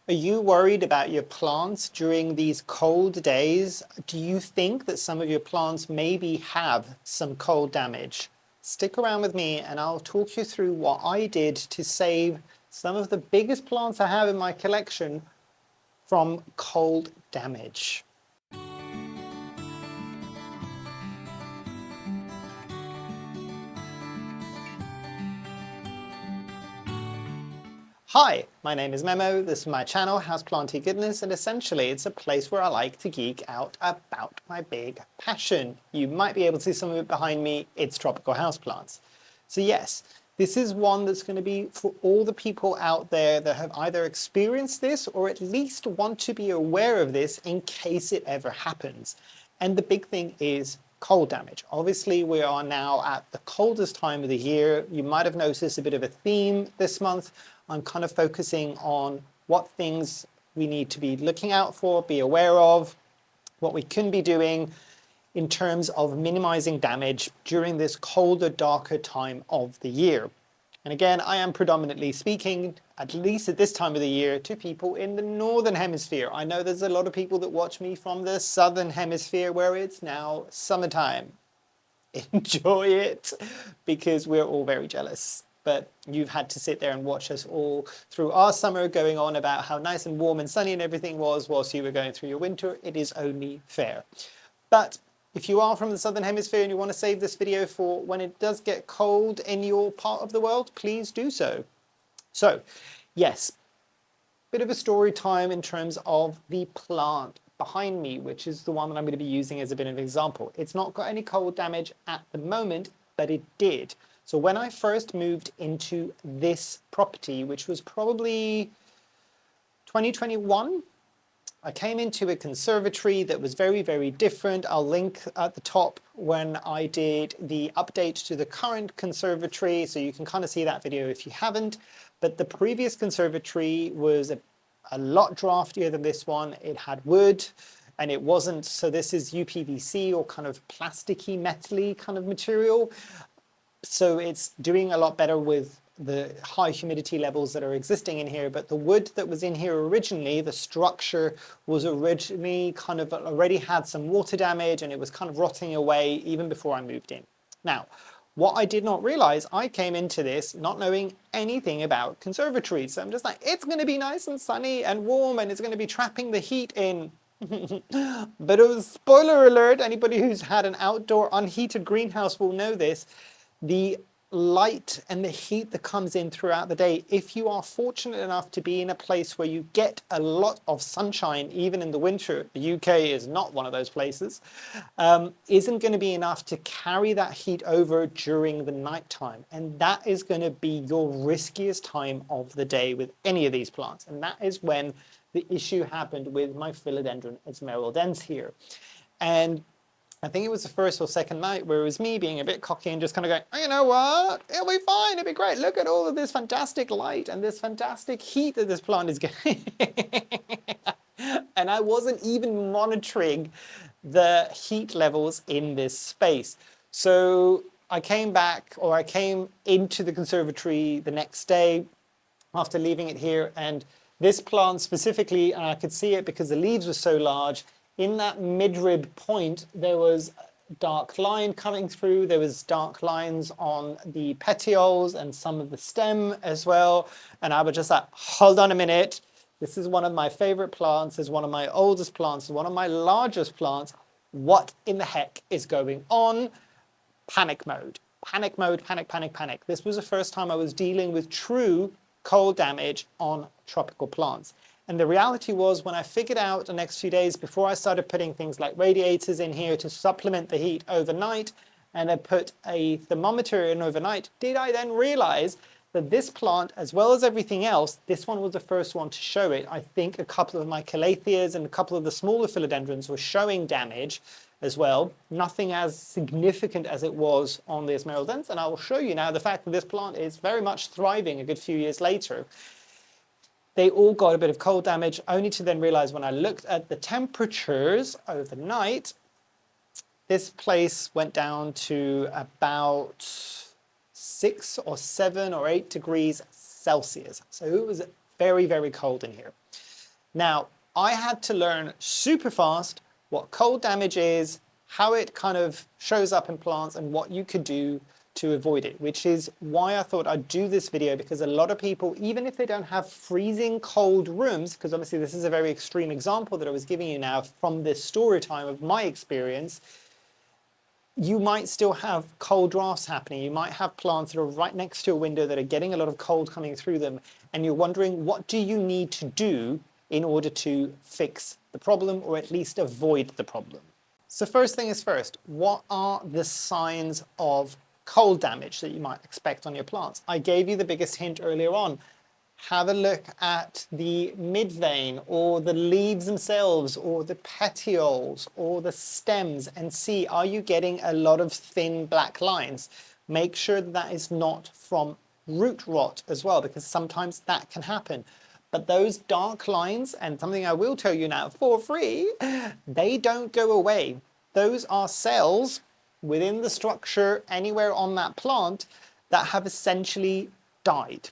Are you worried about your plants during these cold days? Do you think that some of your plants maybe have some cold damage? Stick around with me and I'll talk you through what I did to save some of the biggest plants I have in my collection from cold damage. Hi, my name is Memo, this is my channel, Houseplantygoodness, and essentially it's a place where I like to geek out about my big passion. You might be able to see some of it behind me, it's tropical houseplants. So yes, this is one that's going to be for all the people out there that have either experienced this or at least want to be aware of this in case it ever happens. And the big thing is cold damage. Obviously, we are now at the coldest time of the year. You might have noticed a bit of a theme this month. I'm kind of focusing on what things we need to be looking out for, be aware of, what we can be doing in terms of minimizing damage during this colder, darker time of the year. And again, I am predominantly speaking, at least at this time of the year, to people in the Northern Hemisphere. I know there's a lot of people that watch me from the Southern Hemisphere where it's now summertime. Enjoy it, because we're all very jealous. But you've had to sit there and watch us all through our summer going on about how nice and warm and sunny and everything was whilst you were going through your winter. It is only fair. But if you are from the Southern Hemisphere and you want to save this video for when it does get cold in your part of the world, please do so. So, yes, bit of a story time in terms of the plant behind me, which is the one that I'm going to be using as a bit of an example. It's not got any cold damage at the moment, but it did. So when I first moved into this property, which was probably 2021, I came into a conservatory that was very, very different. I'll link at the top when I did the update to the current conservatory, so you can kind of see that video if you haven't. But the previous conservatory was a lot draftier than this one. It had wood and it wasn't, so this is UPVC or kind of plasticky, metally kind of material. So it's doing a lot better with the high humidity levels that are existing in here, but the wood that was in here originally, the structure was originally kind of already had some water damage and it was kind of rotting away even before I moved in. Now, what I did not realize, I came into this not knowing anything about conservatories. So I'm just like, it's going to be nice and sunny and warm and it's going to be trapping the heat in. But it was, spoiler alert, anybody who's had an outdoor unheated greenhouse will know this. The light and the heat that comes in throughout the day, if you are fortunate enough to be in a place where you get a lot of sunshine, even in the winter, the UK is not one of those places, isn't going to be enough to carry that heat over during the nighttime. And that is going to be your riskiest time of the day with any of these plants. And that is when the issue happened with my Philodendron esmeraldens here. And I think it was the first or second night where it was me being a bit cocky and just kind of going, oh, you know what, it'll be fine, it'll be great. Look at all of this fantastic light and this fantastic heat that this plant is getting. And I wasn't even monitoring the heat levels in this space. So I came back, or I came into the conservatory the next day after leaving it here, and this plant specifically, and I could see it because the leaves were so large, in that midrib point, there was dark line coming through. There was dark lines on the petioles and some of the stem as well. And I was just like, hold on a minute. This is one of my favorite plants. It's one of my oldest plants. It's one of my largest plants. What in the heck is going on? Panic mode. Panic mode, panic, panic, panic. This was the first time I was dealing with true cold damage on tropical plants. And the reality was, when I figured out the next few days before I started putting things like radiators in here to supplement the heat overnight, and I put a thermometer in overnight, did I then realize that this plant, as well as everything else, this one was the first one to show it. I think a couple of my Calatheas and a couple of the smaller Philodendrons were showing damage as well. Nothing as significant as it was on the esmeraldens. And I will show you now the fact that this plant is very much thriving a good few years later. They all got a bit of cold damage, only to then realize when I looked at the temperatures overnight, this place went down to about 6 or 7 or 8 degrees Celsius. So it was very, very cold in here. Now, I had to learn super fast what cold damage is, how it kind of shows up in plants, and what you could do to avoid it, which is why I thought I'd do this video, because a lot of people, even if they don't have freezing cold rooms, because obviously this is a very extreme example that I was giving you now from this story time of my experience, you might still have cold drafts happening. You might have plants that are right next to a window that are getting a lot of cold coming through them, and you're wondering, what do you need to do in order to fix the problem, or at least avoid the problem? So first thing is first, what are the signs of cold damage that you might expect on your plants? I gave you the biggest hint earlier on. Have a look at the midvein, or the leaves themselves, or the petioles, or the stems, and see, are you getting a lot of thin black lines? Make sure that is not from root rot as well, because sometimes that can happen. But those dark lines, and something I will tell you now for free, they don't go away. Those are cells within the structure anywhere on that plant that have essentially died.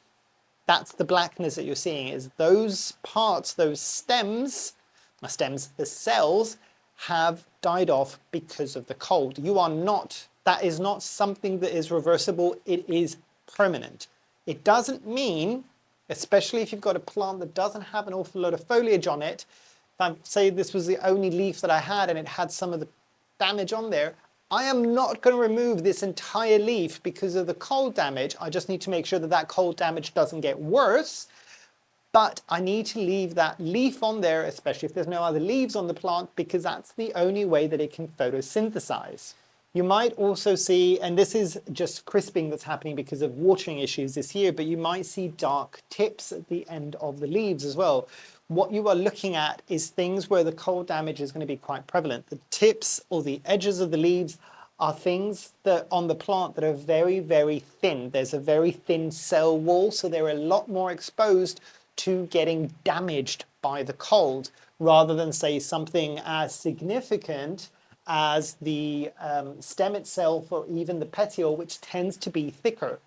That's the blackness that you're seeing, is those parts, those stems, the cells have died off because of the cold. That is not something that is reversible, it is permanent. It doesn't mean, especially if you've got a plant that doesn't have an awful lot of foliage on it, if I say this was the only leaf that I had and it had some of the damage on there, I am not going to remove this entire leaf because of the cold damage. I just need to make sure that that cold damage doesn't get worse, but I need to leave that leaf on there, especially if there's no other leaves on the plant, because that's the only way that it can photosynthesize. You might also see, and this is just crisping that's happening because of watering issues this year, but you might see dark tips at the end of the leaves as well. What you are looking at is things where the cold damage is going to be quite prevalent. The tips or the edges of the leaves are things that on the plant that are very, very thin. There's a very thin cell wall, so they're a lot more exposed to getting damaged by the cold, rather than say something as significant as the stem itself, or even the petiole, which tends to be thicker.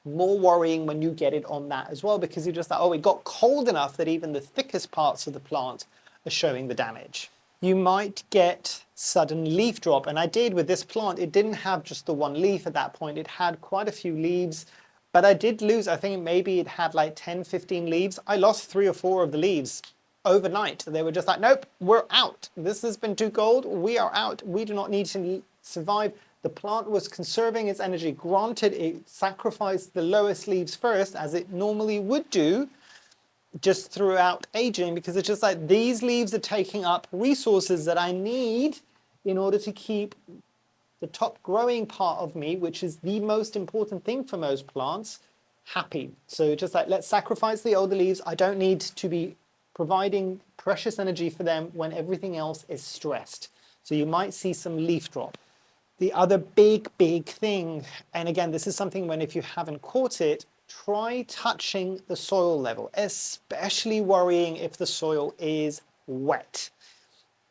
More worrying when you get it on that as well, because you're just like, oh, it got cold enough that even the thickest parts of the plant are showing the damage. You might get sudden leaf drop, and I did with this plant. It didn't have just the one leaf at that point, it had quite a few leaves, but I did lose, I think maybe it had like 10-15 leaves. I lost 3 or 4 of the leaves overnight. They were just like, nope, we're out. This has been too cold, we are out. We do not need to survive. The plant was conserving its energy. Granted, it sacrificed the lowest leaves first, as it normally would do, just throughout aging, because it's just like, these leaves are taking up resources that I need in order to keep the top growing part of me, which is the most important thing for most plants, happy. So just like, let's sacrifice the older leaves. I don't need to be providing precious energy for them when everything else is stressed. So you might see some leaf drop. The other big thing, and again, this is something when if you haven't caught it, try touching the soil level, especially worrying if the soil is wet.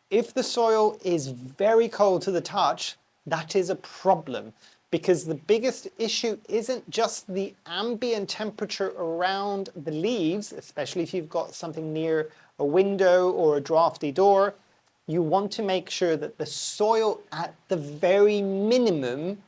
If the soil is very cold to the touch, that is a problem, because the biggest issue isn't just the ambient temperature around the leaves, especially if you've got something near a window or a drafty door. You want to make sure that the soil at the very minimum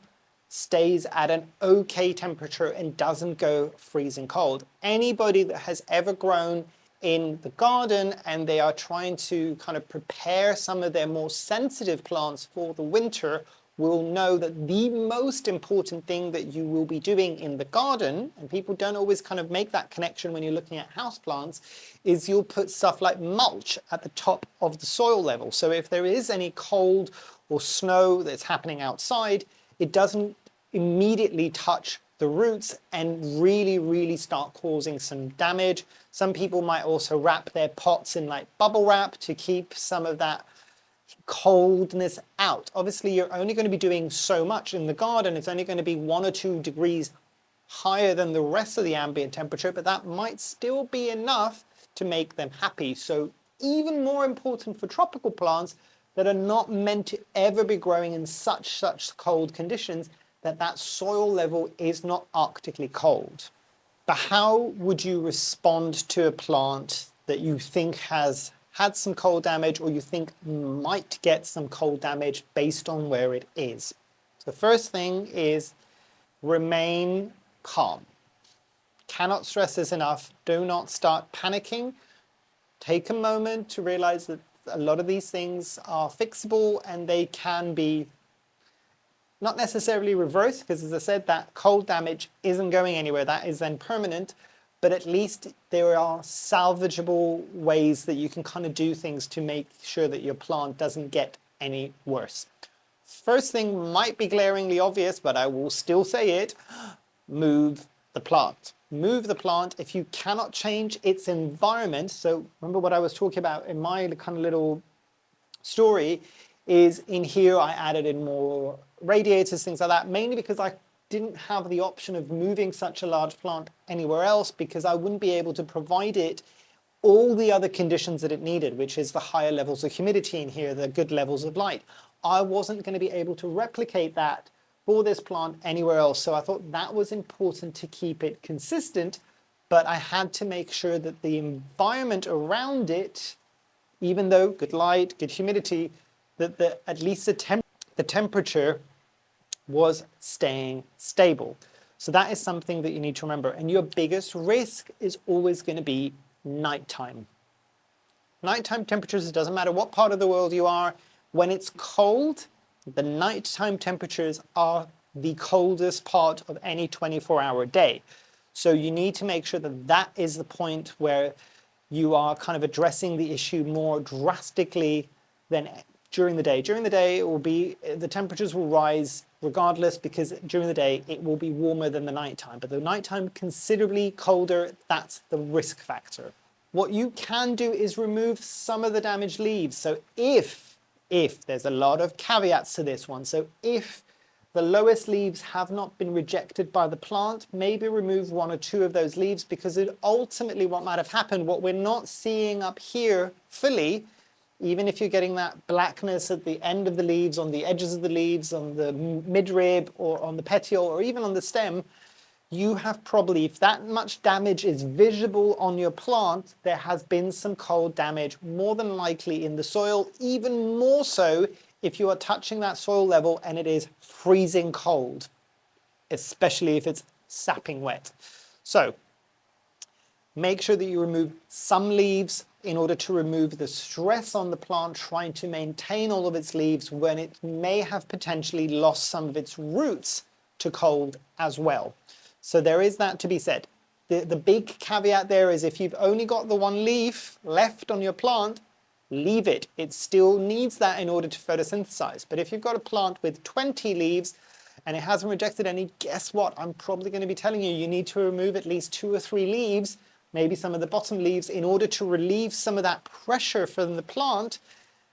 stays at an okay temperature and doesn't go freezing cold. Anybody that has ever grown in the garden and they are trying to kind of prepare some of their more sensitive plants for the winter will know that the most important thing that you will be doing in the garden, and people don't always kind of make that connection when you're looking at houseplants, is you'll put stuff like mulch at the top of the soil level. So if there is any cold or snow that's happening outside, it doesn't immediately touch the roots and really start causing some damage. Some people might also wrap their pots in like bubble wrap to keep some of that coldness out. Obviously, you're only going to be doing so much in the garden. It's only going to be 1 or 2 degrees higher than the rest of the ambient temperature, but that might still be enough to make them happy. So even more important for tropical plants that are not meant to ever be growing in such cold conditions, that soil level is not arctically cold. But how would you respond to a plant that you think has had some cold damage or you think might get some cold damage based on where it is. The first thing is remain calm. Cannot stress this enough. Do not start panicking. Take a moment to realize that a lot of these things are fixable and they can be not necessarily reversed, because as I said, that cold damage isn't going anywhere. That is then permanent, but at least there are salvageable ways that you can kind of do things to make sure that your plant doesn't get any worse. First thing might be glaringly obvious, but I will still say it. Move the plant. Move the plant. If you cannot change its environment, so remember what I was talking about in my kind of little story, is in here I added in more radiators, things like that, mainly because I didn't have the option of moving such a large plant anywhere else, because I wouldn't be able to provide it all the other conditions that it needed, which is the higher levels of humidity in here, the good levels of light. I wasn't going to be able to replicate that for this plant anywhere else. So I thought that was important to keep it consistent, but I had to make sure that the environment around it, even though good light, good humidity, that at least the temperature was staying stable. So that is something that you need to remember. And your biggest risk is always going to be nighttime. Nighttime temperatures, it doesn't matter what part of the world you are, when it's cold, the nighttime temperatures are the coldest part of any 24-hour day. So you need to make sure that that is the point where you are kind of addressing the issue more drastically than during the day. During the day, it will be, the temperatures will rise regardless, because during the day it will be warmer than the nighttime. But the nighttime considerably colder, that's the risk factor. What you can do is remove some of the damaged leaves. So if there's a lot of caveats to this one, so if the lowest leaves have not been rejected by the plant, maybe remove one or two of those leaves, because ultimately what might have happened, what we're not seeing up here fully, even if you're getting that blackness at the end of the leaves, on the edges of the leaves, on the midrib or on the petiole or even on the stem, you have probably, if that much damage is visible on your plant, there has been some cold damage, more than likely in the soil, even more so if you are touching that soil level and it is freezing cold, especially if it's sapping wet. So make sure that you remove some leaves in order to remove the stress on the plant trying to maintain all of its leaves when it may have potentially lost some of its roots to cold as well. So there is that to be said. The big caveat there is if you've only got the one leaf left on your plant, leave it. It still needs that in order to photosynthesize. But if you've got a plant with 20 leaves and it hasn't rejected any, guess what? I'm probably going to be telling you, you need to remove at least 2 or 3 leaves, maybe some of the bottom leaves, in order to relieve some of that pressure from the plant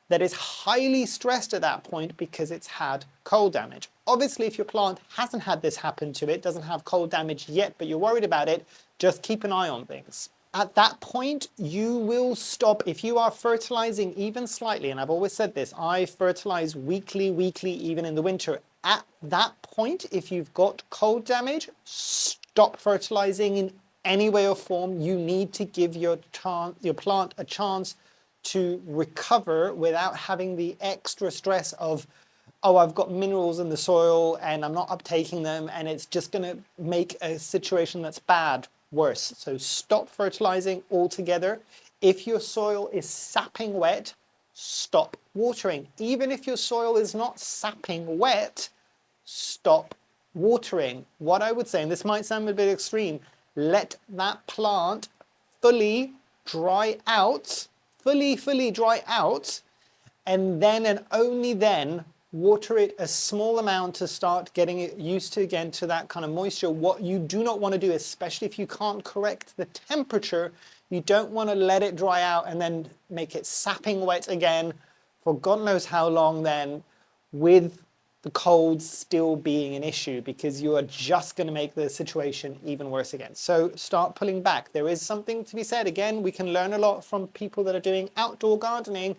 that is highly stressed at that point because it's had cold damage. Obviously, if your plant hasn't had this happen to it, doesn't have cold damage yet, but you're worried about it, just keep an eye on things. At that point, you will stop. If you are fertilizing even slightly, and I've always said this, I fertilize weekly, even in the winter. At that point, if you've got cold damage, stop fertilizing in any way or form. You need to give your plant a chance to recover without having the extra stress of, oh, I've got minerals in the soil and I'm not uptaking them, and it's just going to make a situation that's bad worse. So stop fertilizing altogether. If your soil is sapping wet, stop watering. Even if your soil is not sapping wet, stop watering. What I would say, and this might sound a bit extreme, let that plant fully dry out, fully dry out, and then and only then water it a small amount to start getting it used to again to that kind of moisture. What you do not want to do, especially if you can't correct the temperature, you don't want to let it dry out and then make it sapping wet again for God knows how long then, with the cold still being an issue, because you are just going to make the situation even worse again. So start pulling back. There is something to be said. Again, we can learn a lot from people that are doing outdoor gardening.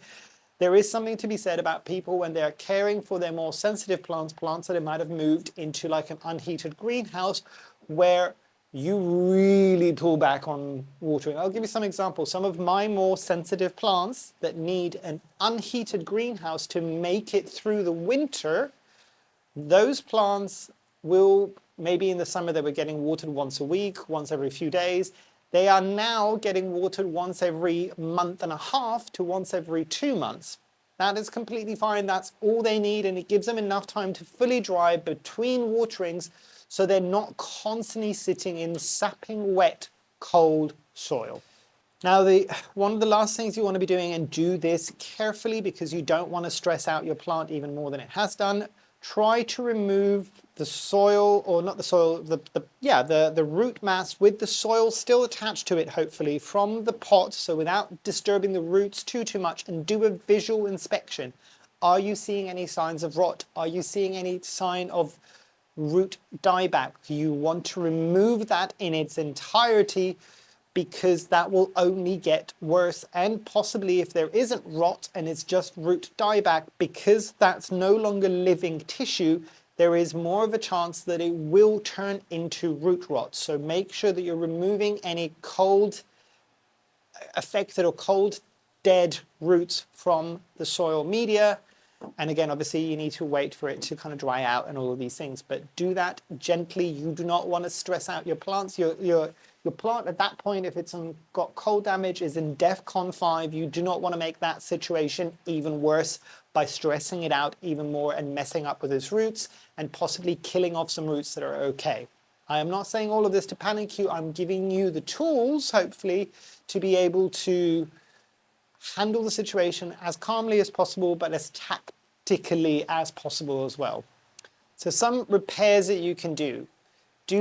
There is something to be said about people when they're caring for their more sensitive plants that might have moved into like an unheated greenhouse, where you really pull back on watering. I'll give you some examples. Some of my more sensitive plants that need an unheated greenhouse to make it through the winter, those plants will, maybe in the summer they were getting watered once a week, once every few days. They are now getting watered once every month and a half to once every 2 months. That is completely fine. That's all they need, and it gives them enough time to fully dry between waterings so they're not constantly sitting in sapping wet, cold soil. Now, one of the last things you want to be doing, and do this carefully because you don't want to stress out your plant even more than it has done, try to remove the soil, or not the soil, the root mass with the soil still attached to it, hopefully, from the pot, so without disturbing the roots too much, and do a visual inspection. Are you seeing any signs of rot? Are you seeing any sign of root dieback? You want to remove that in its entirety, because that will only get worse, and possibly if there isn't rot and it's just root dieback, because that's no longer living tissue, there is more of a chance that it will turn into root rot. So make sure that you're removing any cold affected or cold dead roots from the soil media. And again, obviously you need to wait for it to kind of dry out and all of these things, but do that gently. You do not want to stress out your plants. Your plant at that point, if it's got cold damage, is in DEFCON 5. You do not want to make that situation even worse by stressing it out even more and messing up with its roots and possibly killing off some roots that are okay. I am not saying all of this to panic you. I'm giving you the tools, hopefully, to be able to handle the situation as calmly as possible, but as tactically as possible as well. So some repairs that you can do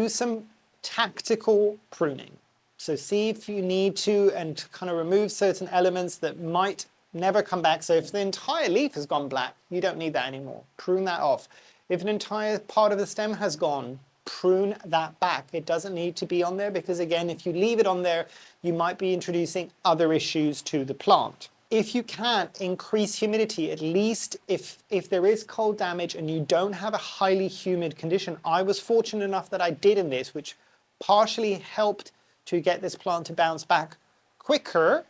some tactical pruning. So see if you need to, and kind of remove certain elements that might never come back. So if the entire leaf has gone black, you don't need that anymore. Prune that off. If an entire part of the stem has gone, prune that back. It doesn't need to be on there, because again, if you leave it on there, you might be introducing other issues to the plant. If you can, increase humidity, at least if there is cold damage and you don't have a highly humid condition. I was fortunate enough that I did in this, which partially helped to get this plant to bounce back quicker,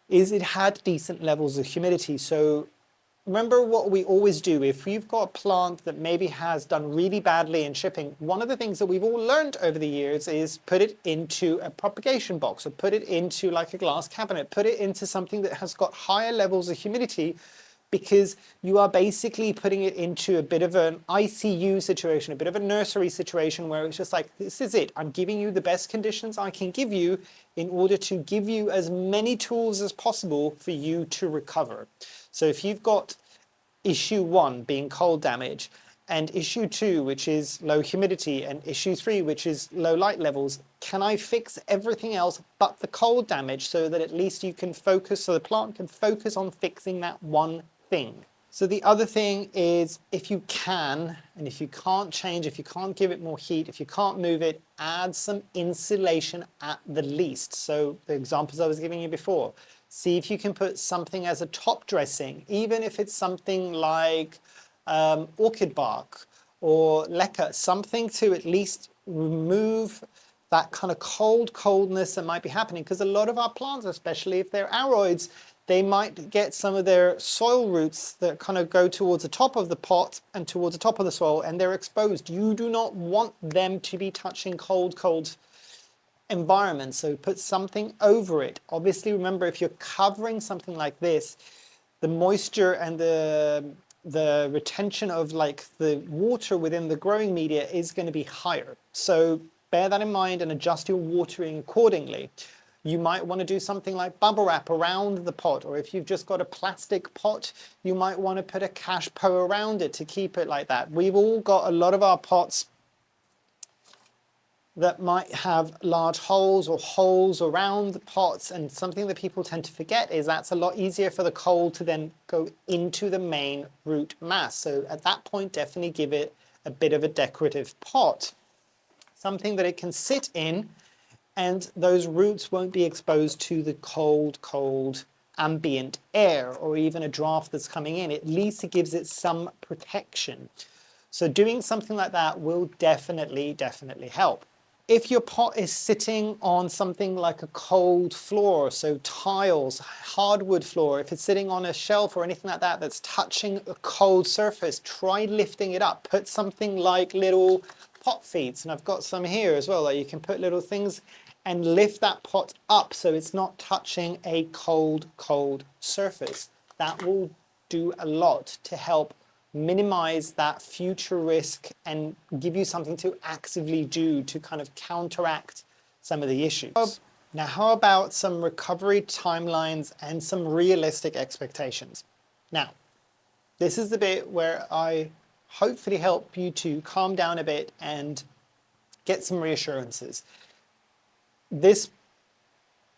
is it had decent levels of humidity. So remember what we always do. If you've got a plant that maybe has done really badly in shipping, one of the things that we've all learned over the years is put it into a propagation box, or put it into like a glass cabinet, put it into something that has got higher levels of humidity, because you are basically putting it into a bit of an ICU situation, a bit of a nursery situation, where it's just like, this is it. I'm giving you the best conditions I can give you in order to give you as many tools as possible for you to recover. So if you've got issue 1 being cold damage, and issue 2, which is low humidity, and issue 3, which is low light levels, can I fix everything else but the cold damage, so that at least you can focus, so the plant can focus on fixing that one thing? So the other thing is, if you can, and if you can't change, if you can't give it more heat, if you can't move it, add some insulation at the least. So the examples I was giving you before, see if you can put something as a top dressing, even if it's something like orchid bark or leca, something to at least remove that kind of coldness that might be happening. Because a lot of our plants, especially if they're aroids, they might get some of their soil roots that kind of go towards the top of the pot and towards the top of the soil, and they're exposed. You do not want them to be touching cold environment, so put something over it. Obviously, remember, if you're covering something like this, the moisture and the retention of like the water within the growing media is going to be higher. So bear that in mind and adjust your watering accordingly. You might want to do something like bubble wrap around the pot, or if you've just got a plastic pot, you might want to put a cachepot around it to keep it like that. We've all got a lot of our pots that might have large holes or holes around the pots, and something that people tend to forget is that's a lot easier for the cold to then go into the main root mass. So at that point, definitely give it a bit of a decorative pot, something that it can sit in, and those roots won't be exposed to the cold ambient air or even a draft that's coming in. At least it gives it some protection. So doing something like that will definitely help. If your pot is sitting on something like a cold floor, so tiles, hardwood floor, if it's sitting on a shelf or anything like that that's touching a cold surface, try lifting it up. Put something like little pot feet, and I've got some here as well, that you can put little things and lift that pot up so it's not touching a cold surface. That will do a lot to help minimize that future risk and give you something to actively do to kind of counteract some of the issues. Now, how about some recovery timelines and some realistic expectations? Now, this is the bit where I hopefully help you to calm down a bit and get some reassurances. This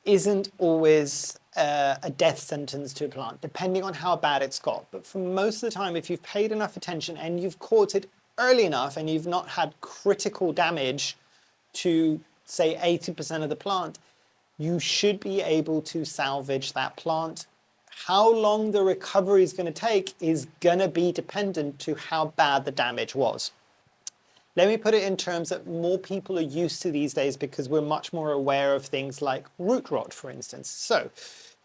isn't always a death sentence to a plant, depending on how bad it's got. But for most of the time, if you've paid enough attention and you've caught it early enough and you've not had critical damage to, say, 80% of the plant, you should be able to salvage that plant. How long the recovery is going to take is going to be dependent to how bad the damage was. Let me put it in terms that more people are used to these days because we're much more aware of things like root rot, for instance. So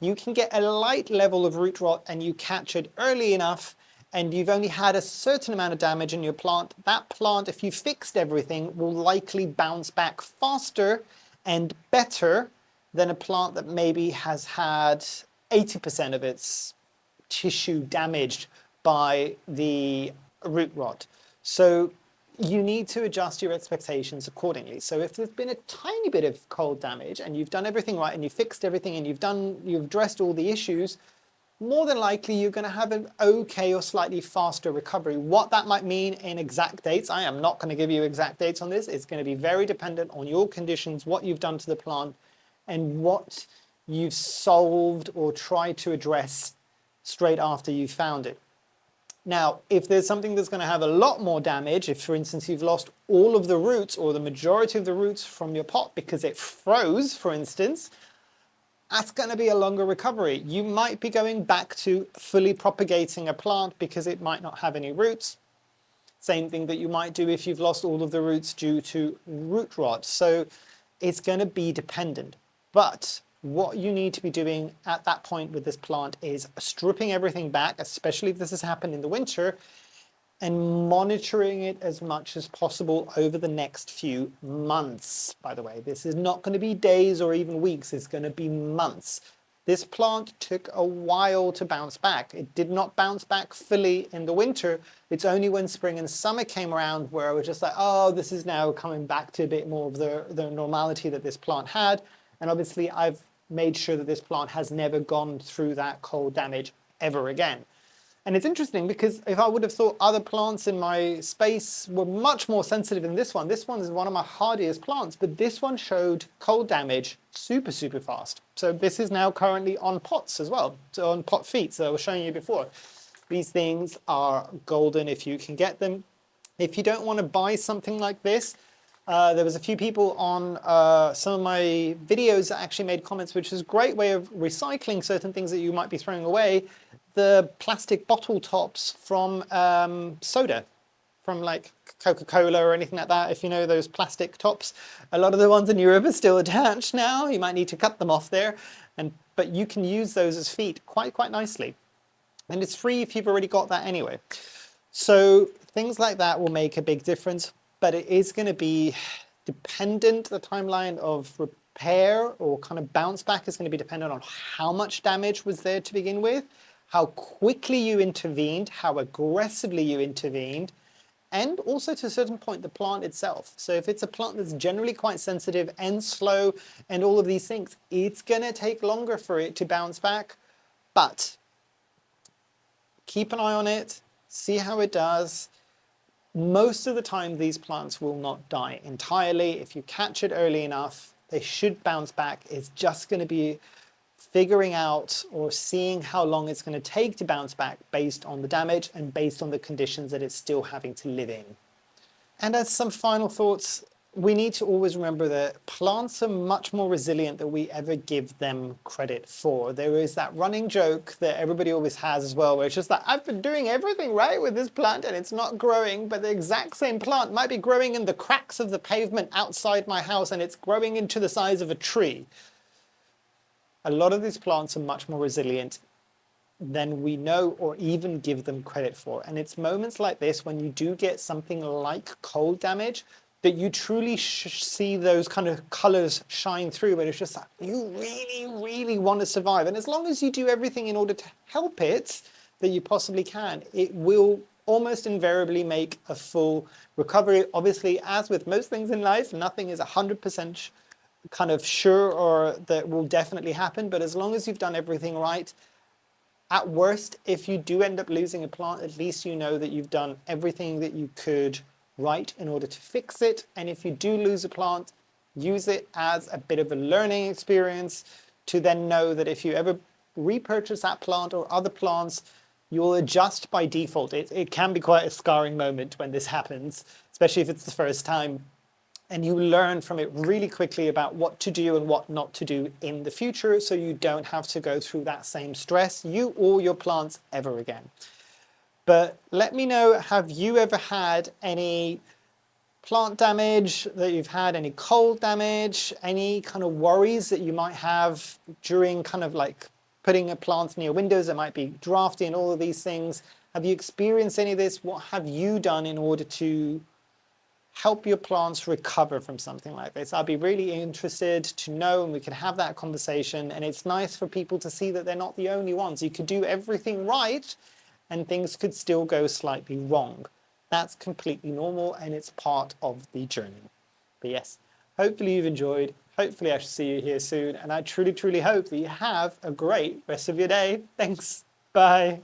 you can get a light level of root rot and you catch it early enough and you've only had a certain amount of damage in your plant. That plant, if you fixed everything, will likely bounce back faster and better than a plant that maybe has had 80% of its tissue damaged by the root rot. So you need to adjust your expectations accordingly. So if there's been a tiny bit of cold damage and you've done everything right and you fixed everything and you've addressed all the issues, more than likely you're going to have an okay or slightly faster recovery. What that might mean in exact dates, I am not going to give you exact dates on this. It's going to be very dependent on your conditions, what you've done to the plant, and what you've solved or tried to address straight after you found it. Now, if there's something that's going to have a lot more damage, if for instance you've lost all of the roots or the majority of the roots from your pot because it froze, for instance, that's going to be a longer recovery. You might be going back to fully propagating a plant because it might not have any roots. Same thing that you might do if you've lost all of the roots due to root rot. So it's going to be dependent. But what you need to be doing at that point with this plant is stripping everything back, especially if this has happened in the winter, and monitoring it as much as possible over the next few months. By the way, this is not going to be days or even weeks, it's going to be months. This plant took a while to bounce back. It did not bounce back fully in the winter. It's only when spring and summer came around where I was just like, oh, this is now coming back to a bit more of the normality that this plant had. And obviously I've made sure that this plant has never gone through that cold damage ever again. And it's interesting because if I would have thought other plants in my space were much more sensitive than this one is one of my hardiest plants, but this one showed cold damage super fast. So this is now currently on pots as well, so on pot feet, so I was showing you before. These things are golden if you can get them. If you don't want to buy something like this, there was a few people on some of my videos that actually made comments, which is a great way of recycling certain things that you might be throwing away. The plastic bottle tops from soda, from like Coca-Cola or anything like that, if you know those plastic tops. A lot of the ones in Europe are still attached now. You might need to cut them off there, but you can use those as feet quite nicely. And it's free if you've already got that anyway. So things like that will make a big difference, but it is going to be dependent, the timeline of repair or kind of bounce back is going to be dependent on how much damage was there to begin with, how quickly you intervened, how aggressively you intervened, and also to a certain point the plant itself. So if it's a plant that's generally quite sensitive and slow and all of these things, it's going to take longer for it to bounce back, but keep an eye on it, see how it does. Most of the time these plants will not die entirely. If you catch it early enough, they should bounce back. It's just going to be figuring out or seeing how long it's going to take to bounce back based on the damage and based on the conditions that it's still having to live in. And as some final thoughts, we need to always remember that plants are much more resilient than we ever give them credit for. There is that running joke that everybody always has as well, where it's just like, I've been doing everything right with this plant and it's not growing, but the exact same plant might be growing in the cracks of the pavement outside my house and it's growing into the size of a tree. A lot of these plants are much more resilient than we know or even give them credit for. And it's moments like this when you do get something like cold damage that you truly see those kind of colors shine through, and it's just like, you really, really want to survive. And as long as you do everything in order to help it that you possibly can, it will almost invariably make a full recovery. Obviously, as with most things in life, nothing is 100% kind of sure or that will definitely happen, but as long as you've done everything right, at worst, if you do end up losing a plant, at least you know that you've done everything that you could right in order to fix it. And if you do lose a plant, use it as a bit of a learning experience to then know that if you ever repurchase that plant or other plants, you'll adjust by default. It can be quite a scarring moment when this happens, especially if it's the first time. And you learn from it really quickly about what to do and what not to do in the future, so you don't have to go through that same stress, you or your plants, ever again. But let me know, have you ever had any plant damage that you've had, any cold damage, any kind of worries that you might have during kind of like putting a plant near windows that might be drafty and all of these things? Have you experienced any of this? What have you done in order to help your plants recover from something like this? I'd be really interested to know, and we can have that conversation. And it's nice for people to see that they're not the only ones. You could do everything right and things could still go slightly wrong. That's completely normal and it's part of the journey. But yes, hopefully you've enjoyed. Hopefully I shall see you here soon. And I truly, truly hope that you have a great rest of your day. Thanks. Bye.